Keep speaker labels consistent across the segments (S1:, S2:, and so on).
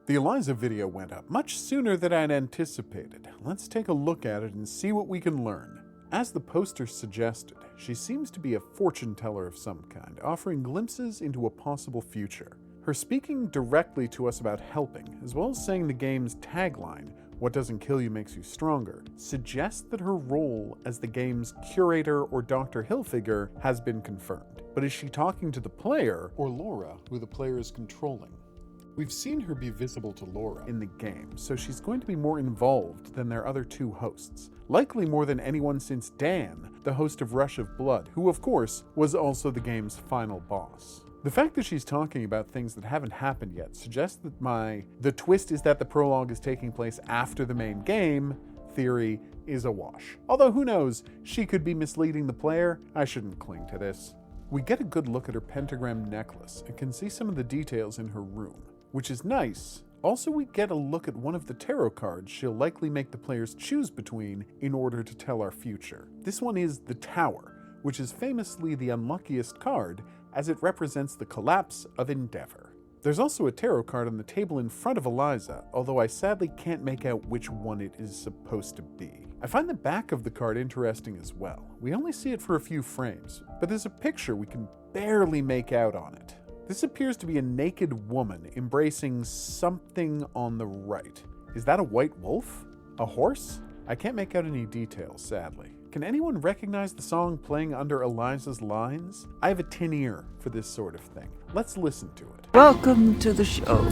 S1: The Eliza video went up much sooner than I'd anticipated. Let's take a look at it and see what we can learn. As the poster suggested, she seems to be a fortune teller of some kind, offering glimpses into a possible future. Her speaking directly to us about helping, as well as saying the game's tagline, "What doesn't kill you makes you stronger," suggests that her role as the game's curator or Dr. Hill figure has been confirmed. But is she talking to the player or Laura, who the player is controlling? We've seen her be visible to Laura in the game, so she's going to be more involved than their other two hosts. Likely more than anyone since Dan, the host of Rush of Blood, who of course was also the game's final boss. The fact that she's talking about things that haven't happened yet suggests that the twist is that the prologue is taking place after the main game theory is a wash. Although who knows, she could be misleading the player. I shouldn't cling to this. We get a good look at her pentagram necklace and can see some of the details in her room, which is nice. Also, we get a look at one of the tarot cards she'll likely make the players choose between in order to tell our future. This one is the Tower, which is famously the unluckiest card as it represents the collapse of Endeavor. There's also a tarot card on the table in front of Eliza, although I sadly can't make out which one it is supposed to be. I find the back of the card interesting as well. We only see it for a few frames, but there's a picture we can barely make out on it. This appears to be a naked woman embracing something on the right. Is that a white wolf? A horse? I can't make out any details, sadly. Can anyone recognize the song playing under Eliza's lines? I have a tin ear for this sort of thing. Let's listen to it.
S2: Welcome to the show.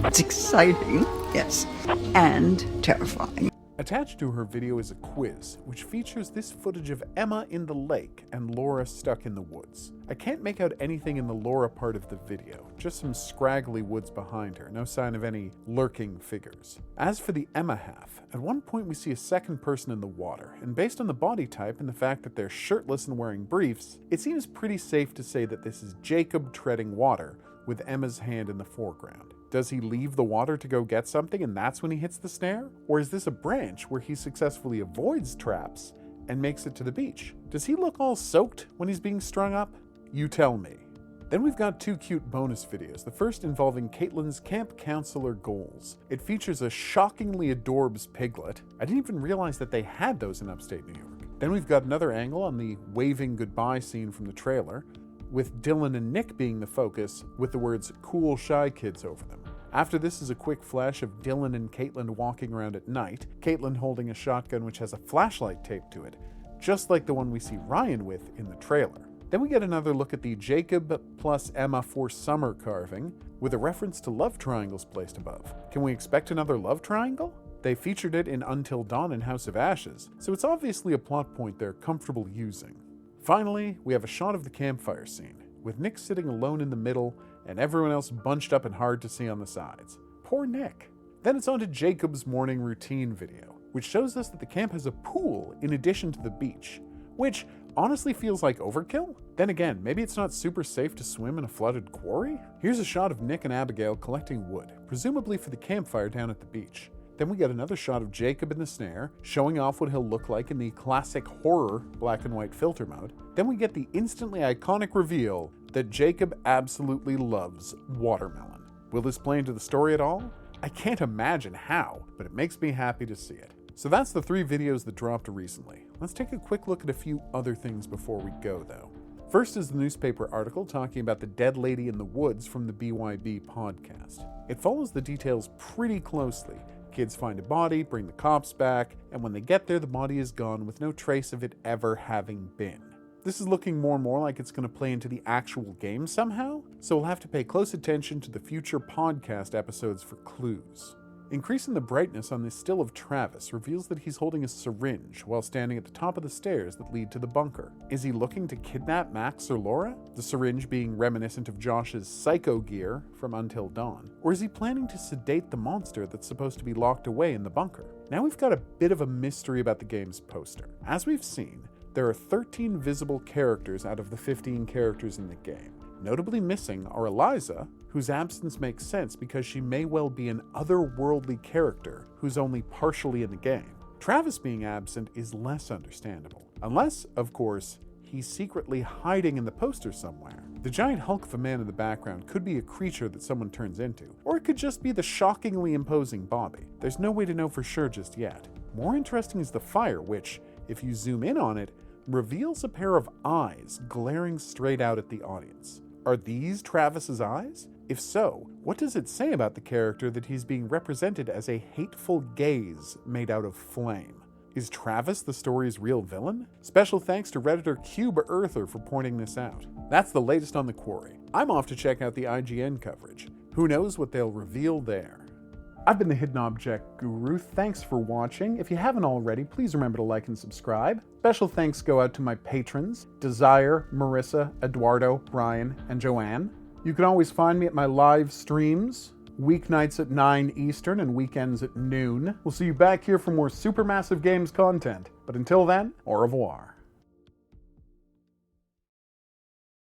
S2: It's exciting, yes, and terrifying.
S1: Attached to her video is a quiz, which features this footage of Emma in the lake and Laura stuck in the woods. I can't make out anything in the Laura part of the video, just some scraggly woods behind her, no sign of any lurking figures. As for the Emma half, at one point we see a second person in the water, and based on the body type and the fact that they're shirtless and wearing briefs, it seems pretty safe to say that this is Jacob treading water, with Emma's hand in the foreground. Does he leave the water to go get something and that's when he hits the snare? Or is this a branch where he successfully avoids traps and makes it to the beach? Does he look all soaked when he's being strung up? You tell me. Then we've got two cute bonus videos, the first involving Caitlin's camp counselor goals. It features a shockingly adorbs piglet. I didn't even realize that they had those in upstate New York. Then we've got another angle on the waving goodbye scene from the trailer, with Dylan and Nick being the focus, with the words "cool shy kids" over them. After this is a quick flash of Dylan and Caitlin walking around at night, Caitlin holding a shotgun which has a flashlight taped to it, just like the one we see Ryan with in the trailer. Then we get another look at the Jacob plus Emma for summer carving, with a reference to love triangles placed above. Can we expect another love triangle? They featured it in Until Dawn and House of Ashes, so it's obviously a plot point they're comfortable using. Finally, we have a shot of the campfire scene, with Nick sitting alone in the middle and everyone else bunched up and hard to see on the sides. Poor Nick. Then it's on to Jacob's morning routine video, which shows us that the camp has a pool in addition to the beach, which honestly feels like overkill. Then again, maybe it's not super safe to swim in a flooded quarry? Here's a shot of Nick and Abigail collecting wood, presumably for the campfire down at the beach. Then we get another shot of Jacob in the snare, showing off what he'll look like in the classic horror black and white filter mode. Then we get the instantly iconic reveal that Jacob absolutely loves watermelon. Will this play into the story at all? I can't imagine how, but it makes me happy to see it. So that's the 3 videos that dropped recently. Let's take a quick look at a few other things before we go, though. First is the newspaper article talking about the dead lady in the woods from the BYB podcast. It follows the details pretty closely. Kids find a body, bring the cops back, and when they get there, the body is gone with no trace of it ever having been. This is looking more and more like it's going to play into the actual game somehow, so we'll have to pay close attention to the future podcast episodes for clues. Increasing the brightness on this still of Travis reveals that he's holding a syringe while standing at the top of the stairs that lead to the bunker. Is he looking to kidnap Max or Laura? The syringe being reminiscent of Josh's psycho gear from Until Dawn. Or is he planning to sedate the monster that's supposed to be locked away in the bunker? Now we've got a bit of a mystery about the game's poster. As we've seen, there are 13 visible characters out of the 15 characters in the game. Notably missing are Eliza, whose absence makes sense because she may well be an otherworldly character who's only partially in the game. Travis being absent is less understandable, unless, of course, he's secretly hiding in the poster somewhere. The giant hulk of a man in the background could be a creature that someone turns into, or it could just be the shockingly imposing Bobby. There's no way to know for sure just yet. More interesting is the fire, which, if you zoom in on it, reveals a pair of eyes glaring straight out at the audience. Are these Travis's eyes? If so, what does it say about the character that he's being represented as a hateful gaze made out of flame? Is Travis the story's real villain? Special thanks to Redditor Cube Earther for pointing this out. That's the latest on the Quarry. I'm off to check out the IGN coverage. Who knows what they'll reveal there? I've been the Hidden Object Guru. Thanks for watching. If you haven't already, please remember to like and subscribe. Special thanks go out to my patrons, Desire, Marissa, Eduardo, Brian, and Joanne. You can always find me at my live streams, weeknights at 9 Eastern and weekends at noon. We'll see you back here for more Supermassive Games content. But until then, au revoir.